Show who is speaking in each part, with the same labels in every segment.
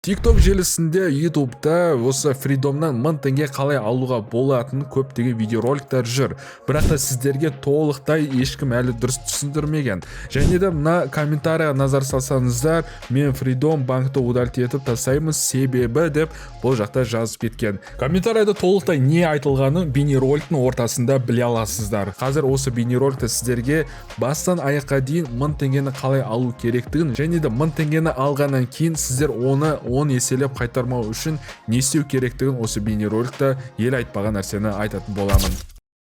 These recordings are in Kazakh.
Speaker 1: TikTok желісінде YouTube'да осы Freedom'нан 1000 теңге қалай алуға болатынын көптеген видеороликтер жүр. Бірақ та сіздерге толықтай ешкім әлі дұрыс түсіндірмеген. Және де мына комментарийға назар салсаңыздар, мен Freedom банкты удалить етіп тастаймын себебі деп бұл жақта жазып кеткен. Комментарийда толықтай не айтылғанын бейнероликтің ортасында біле аласыздар. Қазір осы бейнероликті сіздерге бастан аяққа дейін 1000 теңгені қалай алу керектігін және де 1000 теңгені алғаннан кейін сіздер оны 10 еселеп қайтармау үшін не істеу керектігін осы бейнероликта ел айтпаған нәрсені айтатын боламын.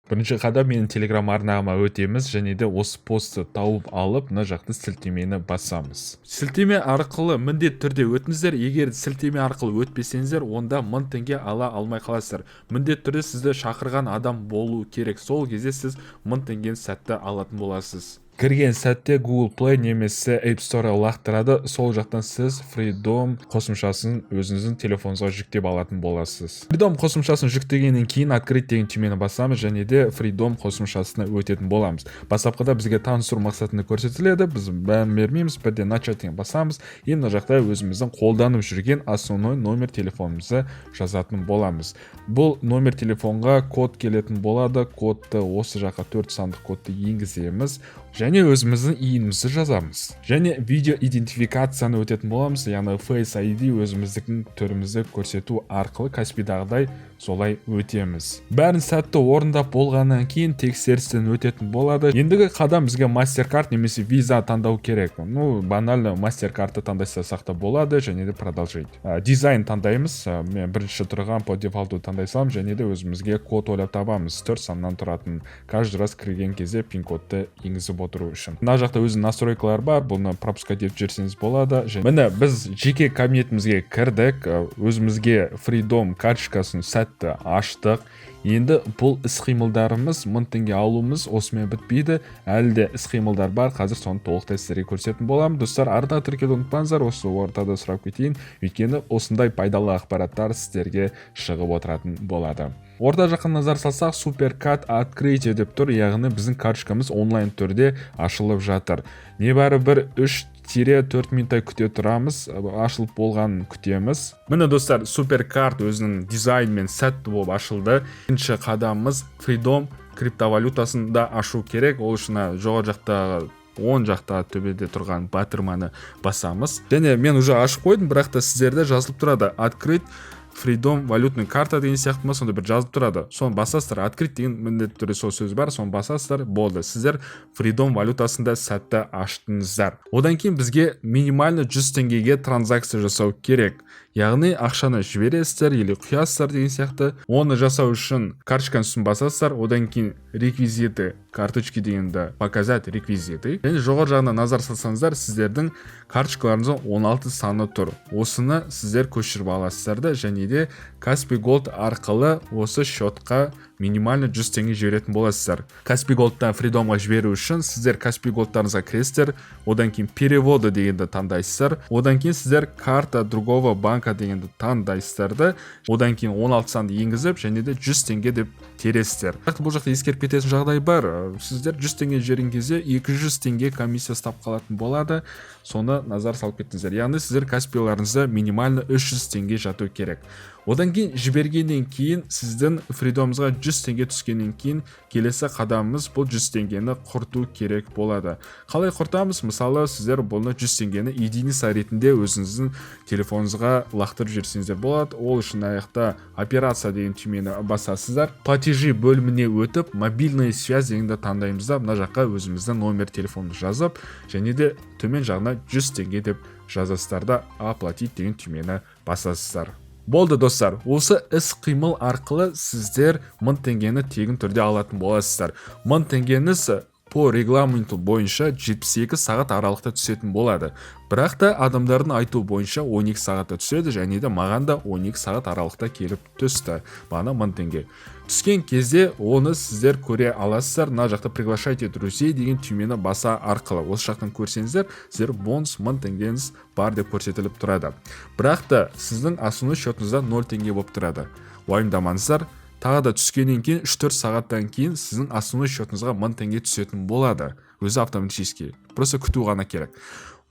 Speaker 1: Бірінші қадам менің телеграм арнама өтеміз және де осы постты тауып алып мына жақты сілтемені басамыз. Сілтеме арқылы міндетті түрде өтіңіздер. Егер сілтеме арқылы өтпесеңіздер, онда 1000 теңге ала алмай қаласыздар. Міндетті түрде сізді шақырған адам болу керек. Сол кезде сіз 1000 теңгені сәтті алатын боласыз. Кірген сәтте Google Play немесе App Store лақтырады. Сол жақтан сіз Freedom қосымшасын өзіңіздің телефоныңызға жүктеп алатын боласыз. Freedom қосымшасын жүктегеннен кейін открыть деген түймені басамыз және де Freedom қосымшасына өтетін боламыз. Бастапқыда бізге таныстыру мақсатында көрсетіледі. Біз мән бермейміз, бірден начать деген басамыз. Енді мына жақта өзіміздің қолданып жүрген основной номер телефонымызды жазатын боламыз. Бұл номер телефонға код келетін болады. Кодты осы жаққа 4 сандық кодты енгіземіз. Және өзіміздің иінімізді жазамыз. Және видео идентификацияны өтетін боламыз. Яғни Face ID өзіміздің түрімізді көрсету арқылы Каспийдағыдай солай өтеміз. Бәрін сәтті орындап болғаннан кейін тексерістен өтетін болады. Ендігі қадам бізге MasterCard немесе Visa таңдау керек. Банально MasterCardты таңдасақ та болады және де продолжить. Дизайн таңдаймыз. Мен бірінші тұрған по дефолту таңдай салам және де өзімізге код ойлап табамыз. 4 саннан тұратын. Каждый раз кірген кезде пин-кодты енгізіп отыру үшін. Мына жақта өзінің настройкалар бар. Бұны пропускать етіп жүрсеңіз болады. Міне біз жеке кабинетімізге кірдік. Өзімізге Freedom карточкасын сәтті аштық. Енді бұл іс-қимылдарымыз 1000 теңге алуымыз осымен бітпейді. Әлі де іс-қимылдар бар. Қазір соны толықтай сіздерге көрсететін боламын. Достар, арда тіркелуді ұмытпаңыздар. Осы ортада сұрап кетейін. Өйткені осындай пайдалы ақпараттар сіздерге шығып отыратын болады. Орта жаққа назар салсақ, суперкарт открытие деп тұр, яғни біздің карточкамыз онлайн түрде ашылып жатыр. Небәрі бір 3-4 минуттай күте тұрамыз, ашылып болғанын күтеміз. Міне достар, суперкарт өзінің дизайнмен сәтті болып ашылды. Бірінші қадамымыз Freedom криптовалютасын да ашу керек. Ол үшін жоғары жақтағы оң жақта төбеде тұрған батырманы басамыз. Және мен уже ашып қойдым, бірақ та сіздерде жазылып тұрады открыть Freedom валютный карта деген сияқты ма, сонда бір жазып тұрады. Соны басасыздар, открыть деген міндетті түрде сол сөз бар, соны басасыздар, болды. Сіздер Freedom валютасында сәтті аштыңыздар. Одан кейін бізге минимально 100 теңгеге транзакция жасау керек. Яғни ақшаны жібересіздер или құясыздар деген сияқты. Оны жасау үшін карточканың үстін басасыздар, одан кейін реквизиты карточки дегенді показать реквизиты. Және жоғары жағына назар салсаңыздар, сіздердің карточкаларыңызда 16 саны тұр. Осыны сіздер көшіріп аласыздар да, және де Каспий Голд арқылы осы счетқа минимально 100 теңге жіберетін боласыздар. Каспий Голдтан Freedomға жіберу үшін сіздер Каспий Голдтарыңызға кіресіздер, одан кейін переводы дегенді таңдайсыздар, одан кейін сіздер карта другого банка дегенді таңдайсыздар, одан кейін 16 санды енгізіп және де 100 теңге деп тересіздер. Бұл жақта ескеріп кететін жағдай бар. Сіздер 100 теңге жіберген кезде 200 теңге комиссия ұстап қалатын болады. Соны назар салып кеттіңіздер. Яғни сіздер Каспийларыңызда минимально 300 теңге жату керек. Одан кейін жібергеннен кейін сіздің Freedom'ыңызға 100 теңге түскеннен кейін келесі қадамымыз бұл 100 теңгені құрту керек болады. Қалай құртамыз? Мысалы, сіздер бұны 100 теңгені единица ретінде өзіңіздің телефоныңызға лақтырып жүрсеңіздер болады. Ол үшін аяқта операция деген түймені басасыздар. Платежи бөліміне өтіп, мобильная связь дегенді таңдаймыз да, мына жаққа өзіміздің номер телефонды жазып, және де төмен жағына 100 теңге деп жазасыздар да оплатить деген түймені басасыздар. Болды достар, осы іс-қимыл арқылы сіздер 1000 теңгені тегін түрде алатын боласыздар. 1000 теңгеңіз по регламенту бойынша 72 сағат аралықта түсетін болады. Бірақ та адамдардың айту бойынша 12 сағатта түседі және де маған да 12 сағат аралықта келіп түсті. Бана 1000 теңге. Түскен кезде оны сіздер көре аласыздар. Мына жақта приглашайте друзей деген түймені баса арқылы. Осы жақтан көрсеңіздер, сіздер бонус 1000 теңгеңіз бар деп көрсетіліп тұрады. Бірақ та сіздің основной счетыңызда 0 теңге болып тұрады. Уайымдамаңыздар. Тағы да түскеннен кейін 3-4 сағаттан кейін сіздің основной счетыңызға 1000 теңге түсетін болады. Өзі автоматически. Просто күту ғана керек.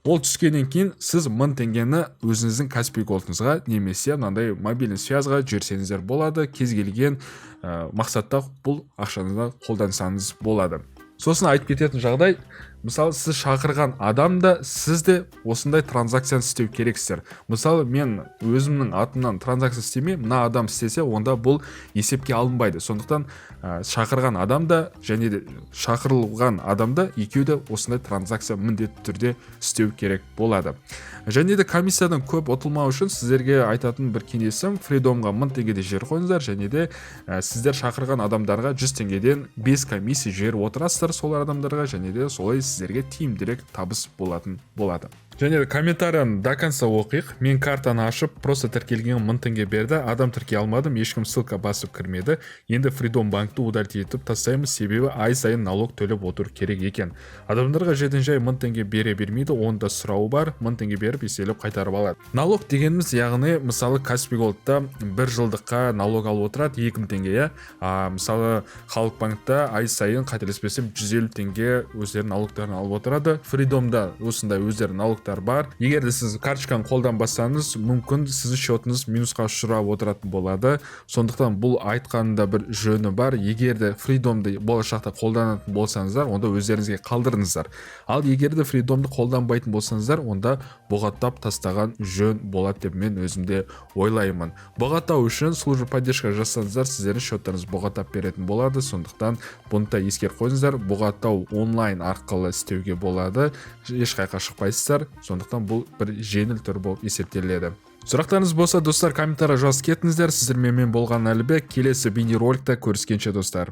Speaker 1: Ол түскеннен кейін сіз 1000 теңгені өзіңіздің Каспий Голдыңызға немесе мынандай мобильный связьға жіберсеңіздер болады. Кез келген мақсатта бұл ақшаны қолдансаңыз болады. Сосын айтып кететін жағдай, мысалы сіз шақырған адам да сіз де осындай транзакцияны істеу керексіздер. Мысалы мен өзімнің атымнан транзакция істемеймін, мына адам істесе, онда бұл есепке алынбайды. Сондықтан шақырған адам да және де шақырылған адам да екеуі де осындай транзакция міндетті түрде істеу керек болады. Және де комиссиядан көп ұтылмау үшін сіздерге айтатын бір кеңесім, Freedomға 1000 теңгеде жер қойыңыздар, және де сіздер шақырған адамдарға 100 теңгеден 5 комиссия жіберіп отырасыздар сол адамдарға, және де солай сіздерге тиімдірек табыс болатын болады. Және де комментарияны до конца оқиық. Мен картаны ашып, просто тіркелген 1000 теңге берді. Адам тіркей алмадым, ешкім ссылка басып кірмеді. Енді Freedom банкты удалить етіп тастаймыз, себебі ай сайын налог төлеп отыру керек екен. Адамдарға жерден жай 1000 теңге бере бермейді, онда сұрауы бар, 1000 теңге беріп еселеп қайтарып алады. Налог дегеніміз, яғни мысалы Каспий Голдта 1 жылдыққа налог алып отырады 2000 теңге. Мысалы Халық банкта ай сайын қателеспесем 150 теңге өздерінің налогтарын алып отырады. Freedomда осындай өздерінің налог бар. Егер де сіз карточканы қолданбасаңыз, мүмкін сіздің счетыңыз минусқа ұшырап отыратын болады. Сондықтан бұл айтқанында бір жөні бар. Егер де Freedomды болашақта қолданатын болсаңыздар, онда өздеріңізге қалдырыңыздар. Ал егер де Freedomды қолданбайтын болсаңыздар, онда бұғаттап тастаған жөн болады деп мен өзімде ойлаймын. Бұғаттау үшін служба поддержка жасаңыздар, сіздердің счеттарыңыз бұғаттап беретін болады. Сондықтан бұны да ескеріп қойыңыздар. Бұғаттау онлайн арқылы істеуге болады. Ешқайда шықпайсыздар. Сондықтан бұл бір жеңіл түр болып есептеледі. Сұрақтарыңыз болса, достар, комментария жазып кетіңіздер. Сіздермен мен болған Әлібек. Келесі бейнероликта көріскенше, достар.